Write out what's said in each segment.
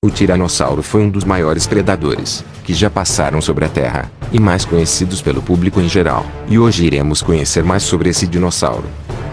O tiranossauro foi um dos maiores predadores que já passaram sobre a Terra, e mais conhecidos pelo público em geral. E hoje iremos conhecer mais sobre esse dinossauro.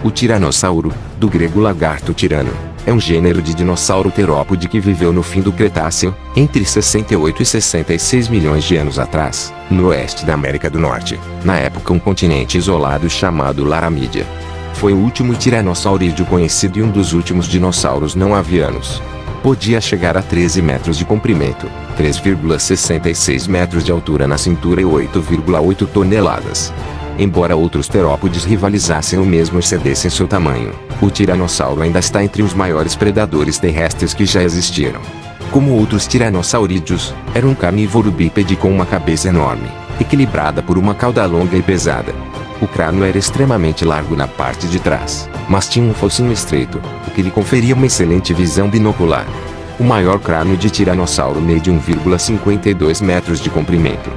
O tiranossauro, do grego lagarto tirano, é um gênero de dinossauro terópode que viveu no fim do Cretáceo, entre 68 e 66 milhões de anos atrás, no oeste da América do Norte, na época um continente isolado chamado Laramídia. Foi o último tiranossauro conhecido e um dos últimos dinossauros não avianos. Podia chegar a 13 metros de comprimento, 3,66 metros de altura na cintura e 8,8 toneladas. Embora outros terópodes rivalizassem ou mesmo excedessem seu tamanho, o tiranossauro ainda está entre os maiores predadores terrestres que já existiram. Como outros tiranossaurídeos, era um carnívoro bípede com uma cabeça enorme, equilibrada por uma cauda longa e pesada. O crânio era extremamente largo na parte de trás, mas tinha um focinho estreito, o que lhe conferia uma excelente visão binocular. O maior crânio de tiranossauro mede 1,52 metros de comprimento.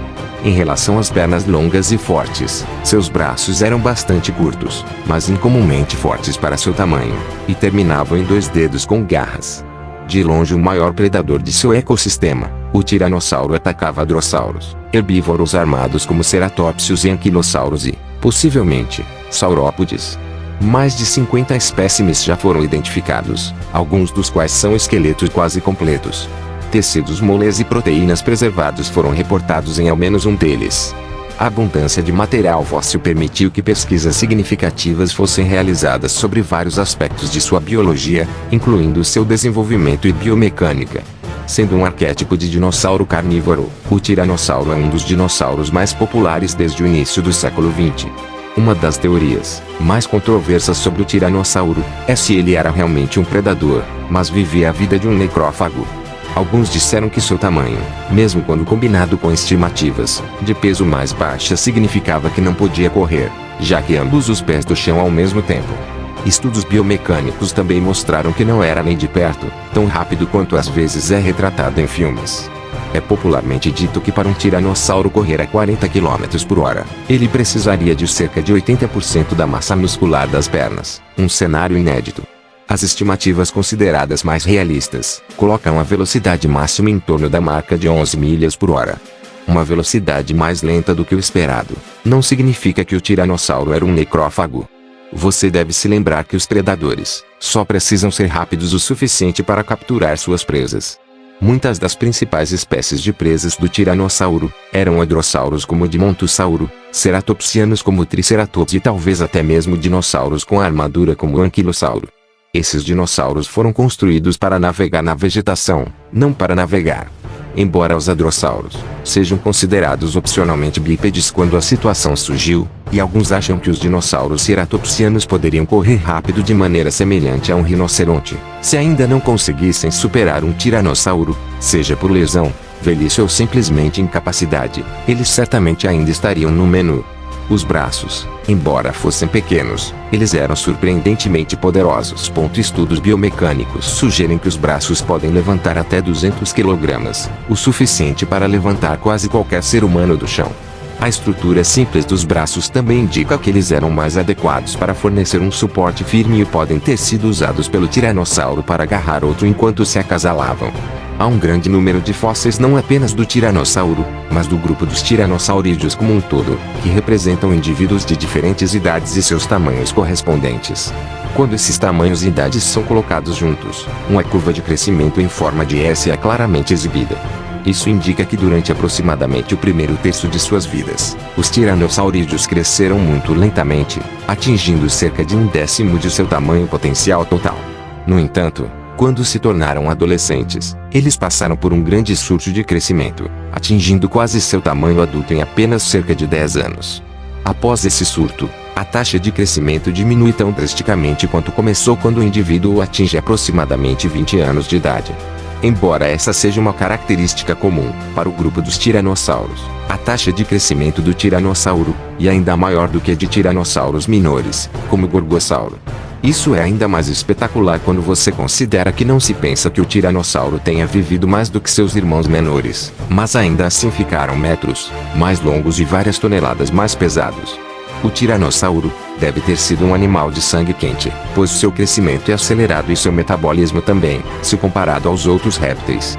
Em relação às pernas longas e fortes, seus braços eram bastante curtos, mas incomumente fortes para seu tamanho, e terminavam em 2 dedos com garras. De longe o maior predador de seu ecossistema, o tiranossauro atacava drossauros, herbívoros armados como ceratópsios e anquilossauros e, possivelmente, saurópodes. Mais de 50 espécimes já foram identificados, alguns dos quais são esqueletos quase completos. Tecidos moles e proteínas preservados foram reportados em ao menos um deles. A abundância de material fóssil permitiu que pesquisas significativas fossem realizadas sobre vários aspectos de sua biologia, incluindo seu desenvolvimento e biomecânica. Sendo um arquétipo de dinossauro carnívoro, o tiranossauro é um dos dinossauros mais populares desde o início do século XX. Uma das teorias mais controversas sobre o tiranossauro é se ele era realmente um predador, mas vivia a vida de um necrófago. Alguns disseram que seu tamanho, mesmo quando combinado com estimativas de peso mais baixa, significava que não podia correr, já que ambos os pés do chão ao mesmo tempo. Estudos biomecânicos também mostraram que não era nem de perto tão rápido quanto às vezes é retratado em filmes. É popularmente dito que para um tiranossauro correr a 40 km por hora, ele precisaria de cerca de 80% da massa muscular das pernas, um cenário inédito. As estimativas consideradas mais realistas colocam a velocidade máxima em torno da marca de 11 milhas por hora. Uma velocidade mais lenta do que o esperado não significa que o tiranossauro era um necrófago. Você deve se lembrar que os predadores só precisam ser rápidos o suficiente para capturar suas presas. Muitas das principais espécies de presas do tiranossauro eram hadrossauros como o dimontossauro, ceratopsianos como o triceratops e talvez até mesmo dinossauros com armadura como o anquilossauro. Esses dinossauros foram construídos para navegar na vegetação, não para navegar. Embora os hadrossauros sejam considerados opcionalmente bípedes quando a situação surgiu, e alguns acham que os dinossauros ceratopsianos poderiam correr rápido de maneira semelhante a um rinoceronte, se ainda não conseguissem superar um tiranossauro, seja por lesão, velhice ou simplesmente incapacidade, eles certamente ainda estariam no menu. Os braços, embora fossem pequenos, eles eram surpreendentemente poderosos. Estudos biomecânicos sugerem que os braços podem levantar até 200 kg, o suficiente para levantar quase qualquer ser humano do chão. A estrutura simples dos braços também indica que eles eram mais adequados para fornecer um suporte firme e podem ter sido usados pelo tiranossauro para agarrar outro enquanto se acasalavam. Há um grande número de fósseis não apenas do tiranossauro, mas do grupo dos tiranossaurídeos como um todo, que representam indivíduos de diferentes idades e seus tamanhos correspondentes. Quando esses tamanhos e idades são colocados juntos, uma curva de crescimento em forma de S é claramente exibida. Isso indica que durante aproximadamente o primeiro terço de suas vidas, os tiranossaurídeos cresceram muito lentamente, atingindo cerca de 1/10 de seu tamanho potencial total. No entanto, quando se tornaram adolescentes, eles passaram por um grande surto de crescimento, atingindo quase seu tamanho adulto em apenas cerca de 10 anos. Após esse surto, a taxa de crescimento diminui tão drasticamente quanto começou quando o indivíduo atinge aproximadamente 20 anos de idade. Embora essa seja uma característica comum para o grupo dos tiranossauros, a taxa de crescimento do tiranossauro é ainda maior do que a de tiranossauros menores, como o gorgossauro. Isso é ainda mais espetacular quando você considera que não se pensa que o tiranossauro tenha vivido mais do que seus irmãos menores, mas ainda assim ficaram metros mais longos e várias toneladas mais pesados. O tiranossauro deve ter sido um animal de sangue quente, pois seu crescimento é acelerado e seu metabolismo também, se comparado aos outros répteis.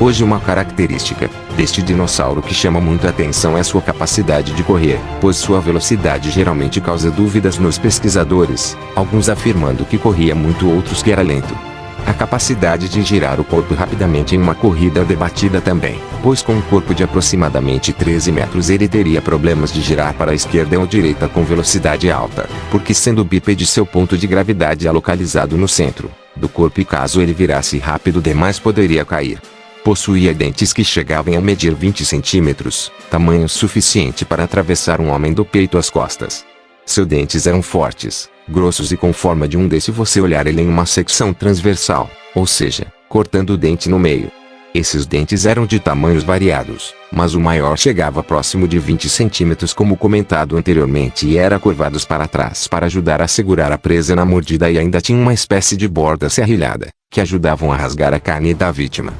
Hoje uma característica deste dinossauro que chama muito a atenção é sua capacidade de correr, pois sua velocidade geralmente causa dúvidas nos pesquisadores, alguns afirmando que corria muito, outros que era lento. A capacidade de girar o corpo rapidamente em uma corrida é debatida também, pois com um corpo de aproximadamente 13 metros ele teria problemas de girar para a esquerda ou direita com velocidade alta, porque sendo bípede seu ponto de gravidade é localizado no centro do corpo e caso ele virasse rápido demais poderia cair. Possuía dentes que chegavam a medir 20 centímetros, tamanho suficiente para atravessar um homem do peito às costas. Seus dentes eram fortes, grossos e com forma de se você olhar ele em uma secção transversal, ou seja, cortando o dente no meio. Esses dentes eram de tamanhos variados, mas o maior chegava próximo de 20 centímetros como comentado anteriormente e era curvados para trás para ajudar a segurar a presa na mordida e ainda tinha uma espécie de borda serrilhada, que ajudavam a rasgar a carne da vítima.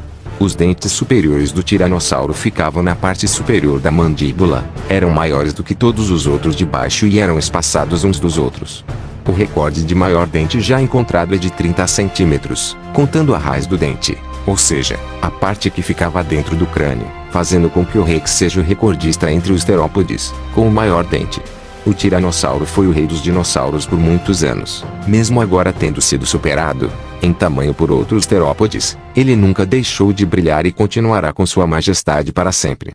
Os dentes superiores do tiranossauro ficavam na parte superior da mandíbula, eram maiores do que todos os outros de baixo e eram espaçados uns dos outros. O recorde de maior dente já encontrado é de 30 centímetros, contando a raiz do dente, ou seja, a parte que ficava dentro do crânio, fazendo com que o Rex seja o recordista entre os terópodes, com o maior dente. O tiranossauro foi o rei dos dinossauros por muitos anos, mesmo agora tendo sido superado em tamanho por outros terópodes, ele nunca deixou de brilhar e continuará com sua majestade para sempre.